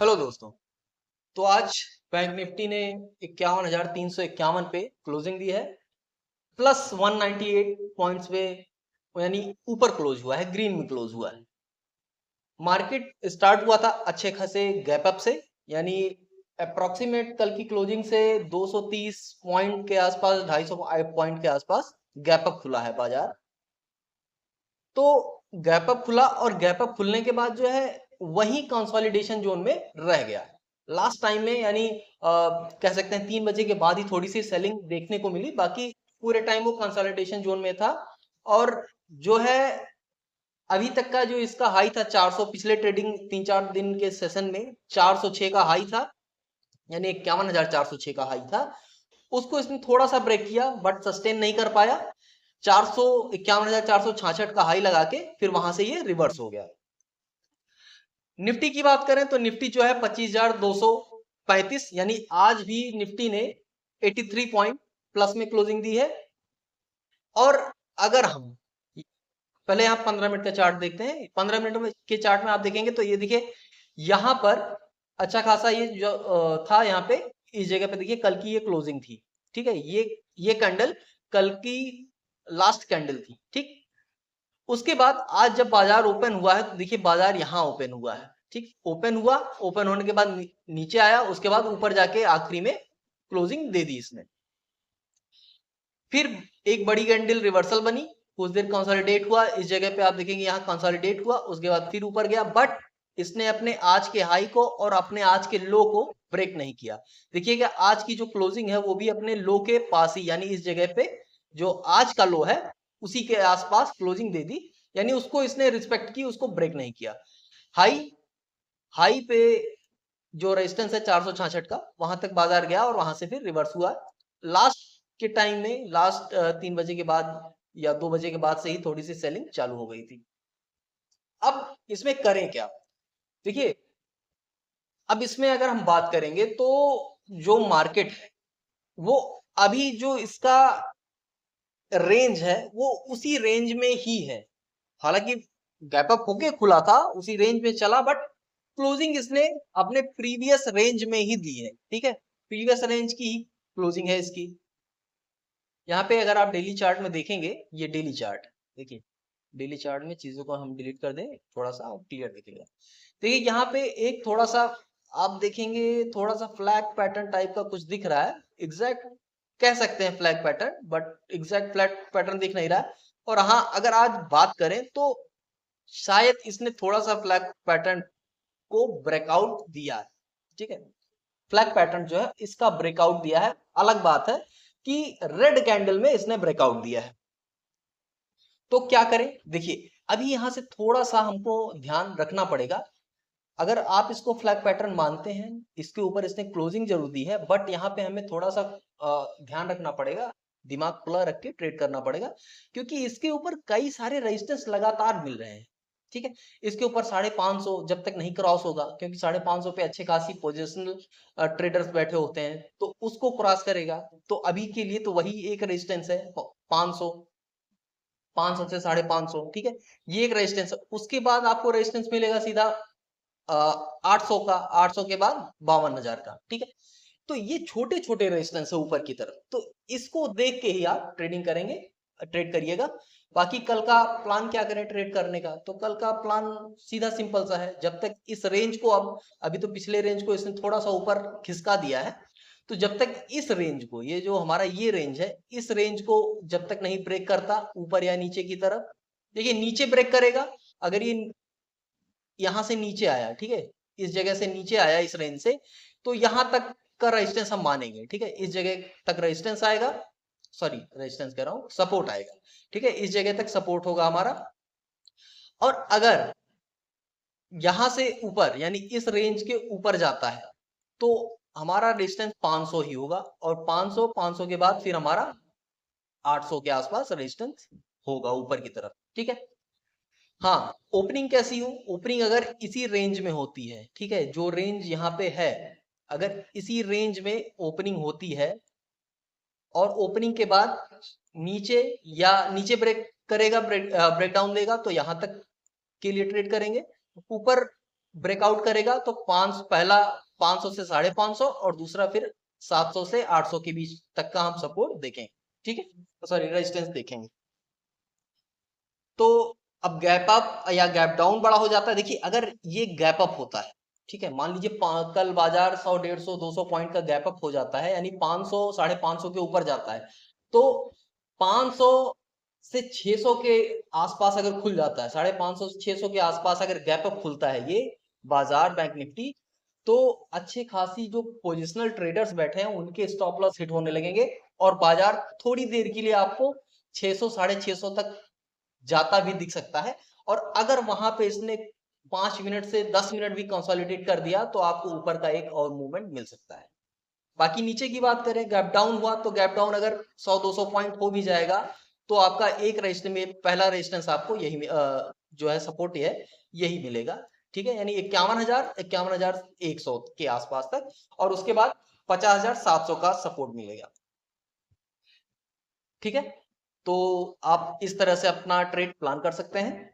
Hello दोस्तों। तो आज बैंक निफ्टी ने 51,351 पे क्लोजिंग दी है, प्लस 198 पॉइंट्स पे, यानी ऊपर क्लोज हुआ है, ग्रीन में क्लोज हुआ है। मार्केट स्टार्ट हुआ था अच्छे खासे गैप अप से, यानी अप्रोक्सीमेट कल की क्लोजिंग से 230 पॉइंट के आसपास, 250 पॉइंट के आसपास गैप अप खुला है बाजार। तो गैप अप खुला और गैप अप खुलने के बाद जो है वही कंसोलिडेशन जोन में रह गया है। लास्ट टाइम में यानी कह सकते हैं 3 बजे के बाद ही थोड़ी सी सेलिंग देखने को मिली, बाकी पूरे टाइम वो कंसोलिडेशन जोन में था। और जो है अभी तक का जो इसका हाई था 400, पिछले ट्रेडिंग 3-4 दिन के सेशन में 406 का हाई था, यानी 51,406 का हाई था। उसको इसने थोड़ा सा ब्रेक किया बट सस्टेन नहीं कर पाया। 51,466 का हाई लगा के फिर वहां से ये रिवर्स हो गया। निफ्टी की बात करें तो निफ्टी जो है 25,235, यानी आज भी निफ्टी ने 83 पॉइंट प्लस में क्लोजिंग दी है। और अगर हम पहले यहाँ 15 मिनट का चार्ट देखते हैं, 15 मिनट के चार्ट में आप देखेंगे तो ये देखिए यहाँ पर अच्छा खासा ये जो था, यहाँ पे इस जगह पे देखिए कल की ये क्लोजिंग थी। ठीक है, ये कैंडल कल की लास्ट कैंडल थी। ठीक, उसके बाद आज जब बाजार ओपन हुआ है तो देखिए बाजार यहाँ ओपन हुआ है। ठीक, ओपन हुआ, ओपन होने के बाद नीचे आया, उसके बाद ऊपर जाके आखिरी में क्लोजिंग दे दी इसने। फिर एक बड़ी कैंडल रिवर्सल बनी, कुछ देर कंसोलिडेट हुआ, इस जगह पे आप देखेंगे यहाँ कंसोलिडेट हुआ, उसके बाद फिर ऊपर गया, बट इसने अपने आज के हाई को और अपने आज के लो को ब्रेक नहीं किया। देखिएगा आज की जो क्लोजिंग है वो भी अपने लो के पास ही, यानी इस जगह पे जो आज का लो है उसी के आसपास क्लोजिंग दे दी, यानी उसको इसने रिस्पेक्ट की, उसको ब्रेक नहीं किया। हाई हाई पे जो रेजिस्टेंस है 466 का, वहां तक बाजार गया और वहां से फिर रिवर्स हुआ। लास्ट के टाइम में लास्ट 3 बजे के बाद या 2 बजे के बाद से ही थोड़ी सी सेलिंग चालू हो गई थी। अब इसमें करें क्या? देखिए, अब इसमें अगर हम बात करेंगे तो जो मार्केट है वो अभी जो इसका रेंज है वो उसी रेंज में ही है। हालांकि गैप अप होके खुला था, उसी रेंज में चला, बट क्लोजिंग इसने अपने प्रीवियस रेंज में ही दी है। ठीक है, प्रीवियस रेंज की ही क्लोजिंग है इसकी। यहाँ पे अगर आप डेली चार्ट में देखेंगे, ये डेली चार्ट देखिए, डेली चार्ट में चीजों को हम डिलीट कर दें, थोड़ा सा क्लियर दिखेगा। देखिए यहाँ पे एक थोड़ा सा आप देखेंगे, थोड़ा सा फ्लैग पैटर्न टाइप का कुछ दिख रहा है। एग्जैक्ट कह सकते हैं flag pattern, but exact flag pattern दिख नहीं रहा है। और हाँ, अगर आज बात करें तो शायद इसने थोड़ा सा फ्लैग पैटर्न को ब्रेकआउट दिया है। ठीक है, फ्लैग पैटर्न जो है इसका ब्रेकआउट दिया है। अलग बात है कि रेड कैंडल में इसने ब्रेकआउट दिया है। तो क्या करें? देखिए अभी यहां से थोड़ा सा हमको ध्यान रखना पड़ेगा। अगर आप इसको फ्लैग पैटर्न मानते हैं, इसके ऊपर इसने क्लोजिंग जरूर दी है, बट यहाँ पे हमें थोड़ा सा ध्यान रखना पड़ेगा, दिमाग खुला रख के ट्रेड करना पड़ेगा, क्योंकि इसके ऊपर कई सारे रेजिस्टेंस लगातार मिल रहे हैं। ठीक है, इसके ऊपर 550 जब तक नहीं क्रॉस होगा, क्योंकि 550 पे अच्छे खासी पोजिशनल ट्रेडर्स बैठे होते हैं, तो उसको क्रॉस करेगा। तो अभी के लिए तो वही एक रेजिस्टेंस है 500, 500 से 550। ठीक है, ये एक रेजिस्टेंस है। उसके बाद आपको रेजिस्टेंस मिलेगा सीधा 800 का, 800 के बाद 52,000 का। ठीक है, तो ये छोटे छोटे रेजिस्टेंस है ऊपर की तरफ, तो इसको देख के ही आप ट्रेडिंग करेंगे, ट्रेड करिएगा। बाकी कल का प्लान क्या करें ट्रेड करने का? तो कल का प्लान सीधा सिंपल सा है, जब तक इस रेंज को, अब अभी तो पिछले रेंज को इसने थोड़ा सा ऊपर खिसका दिया है, तो जब तक इस रेंज को, ये जो हमारा ये रेंज है, इस रेंज को जब तक नहीं ब्रेक करता ऊपर या नीचे की तरफ, देखिए नीचे ब्रेक करेगा, अगर ये यहां से नीचे आया, ठीक है, इस जगह से नीचे आया इस रेंज से, तो यहां तक का रेजिस्टेंस हम मानेंगे। ठीक है, इस जगह तक रेजिस्टेंस आएगा, सॉरी रेजिस्टेंस कह रहा हूं, सपोर्ट आएगा। ठीक है, इस जगह तक सपोर्ट होगा हमारा। और अगर यहां से ऊपर यानी इस रेंज के ऊपर जाता है तो हमारा रेजिस्टेंस 500 ही होगा, और 500 के बाद फिर हमारा 800 के आसपास रेजिस्टेंस होगा ऊपर की तरफ। ठीक है, हाँ, ओपनिंग कैसी हो? ओपनिंग अगर इसी रेंज में होती है, ठीक है, जो रेंज यहाँ पे है, अगर इसी रेंज में ओपनिंग होती है और ओपनिंग के बाद नीचे या नीचे ब्रेक करेगा, ब्रेक डाउन देगा, तो यहां तक के लिए ट्रेड करेंगे। ऊपर ब्रेकआउट करेगा तो पहला 500 से 550 और दूसरा फिर 700 से 800 के बीच तक का हम सपोर्ट देखेंगे, ठीक है, सॉरी रेजिस्टेंस देखेंगे। तो अब गैप अप या गैप डाउन बड़ा हो जाता है। देखिए अगर ये गैप अप होता है, ठीक है, मान लीजिए कल बाजार 100, 150, 200 पॉइंट का गैप अप हो जाता है, यानी 500, 550 के ऊपर जाता है, तो 500 से 600 के आसपास अगर खुल जाता है, 550 से 600 के आसपास अगर गैप अप खुलता है ये बाजार बैंक निफ्टी, तो अच्छी खासी जो पोजिशनल ट्रेडर्स बैठे हैं उनके स्टॉप लॉस हिट होने लगेंगे और बाजार थोड़ी देर के लिए आपको 600, 650 तक जाता भी दिख सकता है। और अगर वहां पे इसने 5 मिनट से 10 मिनट भी कंसोलिडेट कर दिया तो आपको ऊपर का एक और मूवमेंट मिल सकता है। बाकी नीचे की बात करें, गैप डाउन हुआ तो गैप डाउन अगर 100-200 पॉइंट हो भी जाएगा तो आपका एक रेजिस्टेंस में पहला रेजिस्टेंस आपको यही जो है सपोर्ट है यही मिलेगा, ठीक है, यानी 51,100 के आसपास तक, और उसके बाद 50,700 का सपोर्ट मिलेगा, ठीक है। तो आप इस तरह से अपना ट्रेड प्लान कर सकते हैं।